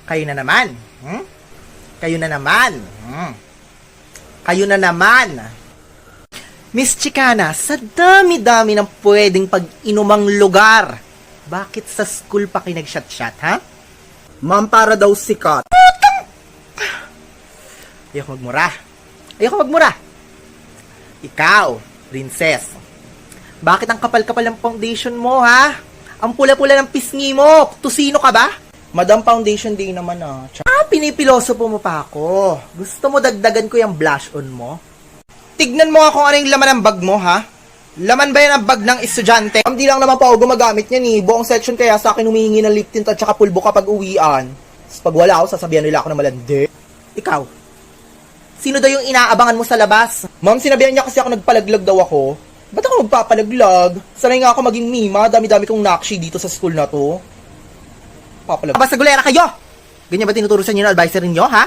Kayo na naman. Kayo na naman. Kayo na naman. Miss Chicana, sa dami-dami ng pwedeng pag-inumang lugar, bakit sa school pa kayo nag-shot-shot, ha? Ma'am, para daw sikat. Ayoko magmura. Ikaw, princess, bakit ang kapal-kapal ng foundation mo, ha? Ang pula-pula ng pisngi mo. Tusino ka ba? Madam, foundation day naman Pinipilosopo mo pa ako. Gusto mo dagdagan ko yung blush on mo? Tignan mo nga kung ano yung laman ng bag mo, ha? Laman ba yan ang bag ng estudyante? Ma'am, di lang naman po ako gumagamit niyan eh. Buong section kaya sa akin humihingi ng lip tint at saka pulbo kapag uwian. Tapos pag wala ako, sasabihan nila ako na malandi. Ikaw, sino daw yung inaabangan mo sa labas? Ma'am, sinabihan niya kasi ako nagpalaglag daw ako. Ba't ako magpapalaglag? Sanay nga ako maging mima, dami-dami kong nakshi dito sa school na to. Papalag. Basta gulera kayo! Ganyan ba tinuturo sa inyo ng advisor ninyo, ha?